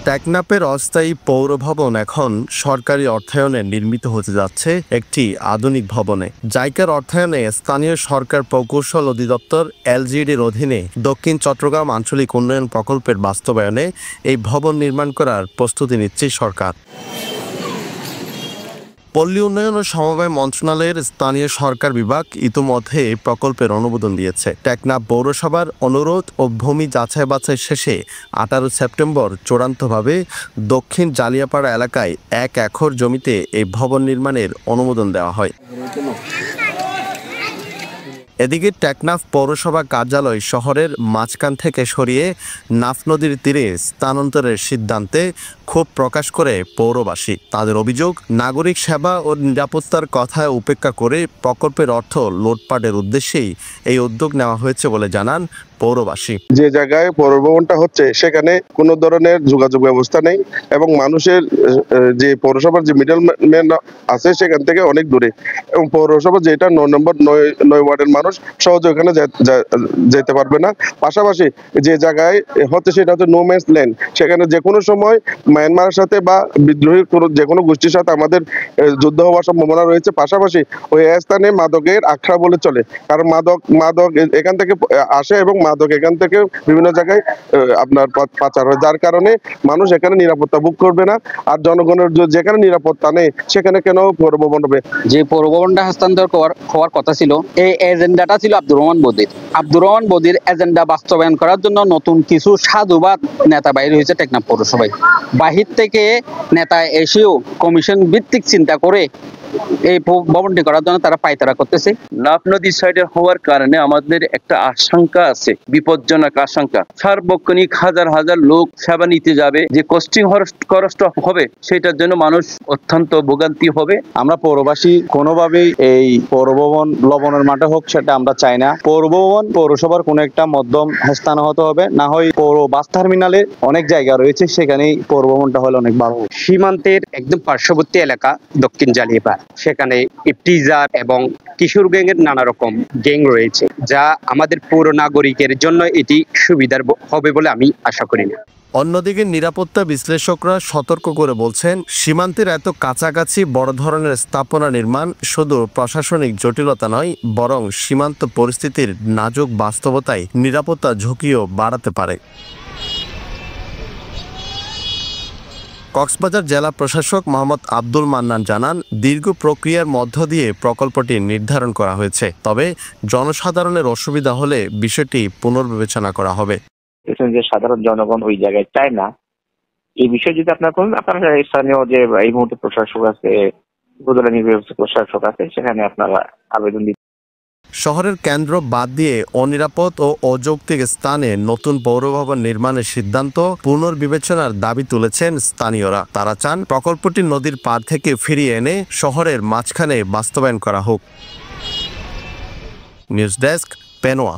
টেকনাফের অস্থায়ী পৌর ভবন এখন সরকারি অর্থায়নে নির্মিত হতে যাচ্ছে একটি আধুনিক ভবনে। জাইকার অর্থায়নে স্থানীয় সরকার প্রকৌশল অধিদপ্তর এলজিইডির অধীনে দক্ষিণ চট্টগ্রাম আঞ্চলিক উন্নয়ন প্রকল্পের বাস্তবায়নে এই ভবন নির্মাণ করার প্রস্তুতি নিচ্ছে সরকার। পল্লী উন্নয়ন ও সমবায় মন্ত্রণালয়ের স্থানীয় সরকার বিভাগ ইতিমধ্যে এই প্রকল্পের অনুমোদন দিয়েছে। টেকনাফ পৌরসভার অনুরোধ ও ভূমি যাচাই বাছাই শেষে 18 সেপ্টেম্বর চূড়ান্তভাবে দক্ষিণ জালিয়াপাড়া এলাকায় 1 একর জমিতে এই ভবন নির্মাণের অনুমোদন দেওয়া হয়। এদিকে টেকনাফ পৌরসভা কার্যালয় শহরের মাঝখান থেকে সরিয়ে নাফ নদীর তীরে স্থানান্তরের সিদ্ধান্তে ক্ষোভ প্রকাশ করে পৌরবাসী। তাদের অভিযোগ, নাগরিক সেবা ও নিরাপত্তার কথা উপেক্ষা করে প্রকল্পের অর্থ লুটপাটের উদ্দেশ্যেই এই উদ্যোগ নেওয়া হয়েছে বলে জানান পৌরবাসী। যে জায়গায় পৌরভবনটা হচ্ছে সেখানে কোনো ধরনের যোগাযোগ ব্যবস্থা নেই এবং মানুষের যে পৌরসভার যে মিডল ম্যান আছে সেখান থেকে অনেক দূরে, এবং পৌরসভা যেটা 9 নম্বর 9 ওয়ার্ডের মানুষ সহজে ওখানে যেতে পারবে না। পাশাপাশি যে জায়গায় হচ্ছে সেটা হচ্ছে নো ম্যানস ল্যান্ড, সেখানে যে কোনো সময় মায়ানমারের সাথে বা বিদ্রোহী যে কোনো গোষ্ঠীর সাথে আমাদের যুদ্ধ হওয়ার সম্ভাবনা রয়েছে। পাশাপাশি ওই স্থানে মাদকের আখড়া বলে চলে, কারণ মাদক এখান থেকে আসে এবং মাদক এখান থেকে বিভিন্ন জায়গায় আপনার পাচার হয়, যার কারণে মানুষ এখানে নিরাপত্তা ভোগ করবে না। আর জনগণের যেখানে নিরাপত্তা নেই সেখানে কেন পৌরভবন হবে? যে পৌরভবনটা হস্তান্তর হওয়ার কথা ছিল, এই এজেন্ডাটা ছিল আব্দুর রহমান বদির এজেন্ডা বাস্তবায়ন করার জন্য নতুন কিছু সাধুবাদ নেতা বাইর হয়েছে টেকনাফ পৌরসভায়। বাহির থেকে নেতা এসেও কমিশন ভিত্তিক চিন্তা করে এই ভবনটি করার জন্য তারা পায়তারা করতেছে। নাফ নদীর সাইডে হওয়ার কারণে আমাদের একটা আশঙ্কা আছে, বিপজ্জনক আশঙ্কা। সার্বক্ষণিক হাজার হাজার লোক সেবা নিতে যাবে, যে কস্টিং খরচ হবে সেটার জন্য মানুষ অত্যন্ত ভোগান্তি হবে। আমরা পৌরবাসী কোনোভাবেই এই পৌরভবন লবণের মাঠে হোক সেটা আমরা চাই না। পৌরভবন পৌরসভার কোনো একটা মধ্যম স্থান হতে হবে, না হয় পৌর বাস টার্মিনালে অনেক জায়গা রয়েছে, সেখানেই পৌরভবনটা হলে অনেক ভালো। সীমান্তের একদম পার্শ্ববর্তী এলাকা দক্ষিণ জালিয়াপাড়া, সেখানে ইফতিজার এবং কিশোর গ্যাংয়ের নানা রকম গ্যাং রয়েছে, যা আমাদের পৌর নাগরিকের জন্য এটি সুবিধার হবে বলে আমি আশা করি না। অন্যদিকে নিরাপত্তা বিশ্লেষকরা সতর্ক করে বলছেন, সীমান্তের এত কাছাকাছি বড় ধরনের স্থাপনা নির্মাণ শুধু প্রশাসনিক জটিলতা নয়, বরং সীমান্ত পরিস্থিতির নাজুক বাস্তবতায় নিরাপত্তা ঝুঁকিও বাড়াতে পারে। কক্সবাজার জেলা প্রশাসক মোহাম্মদ আব্দুল মান্নান জানান, দীর্ঘ প্রক্রিয়ার মধ্য দিয়ে প্রকল্পটি নির্ধারণ করা হয়েছে, তবে জনসাধারণের অসুবিধা হলে বিষয়টি পুনর্বিবেচনা করা হবে। যে সাধারণ জনগণ ওই জায়গায় চায় না, এই বিষয়ে যদি আপনারা স্থানীয় যে এই মুহূর্তে প্রশাসক আছে, উপজেলা নির্বাহী প্রশাসক আছে, সেখানে আপনারা আবেদন দিতে। শহরের কেন্দ্র বাদ দিয়ে অনিরাপদ ও অযৌক্তিক স্থানে নতুন পৌরভবন নির্মাণের সিদ্ধান্ত পুনর্বিবেচনার দাবি তুলেছেন স্থানীয়রা। তারা চান প্রকল্পটি নদীর পাড় থেকে ফিরিয়ে এনে শহরের মাঝখানে বাস্তবায়ন করা হোক। News desk, Penowa.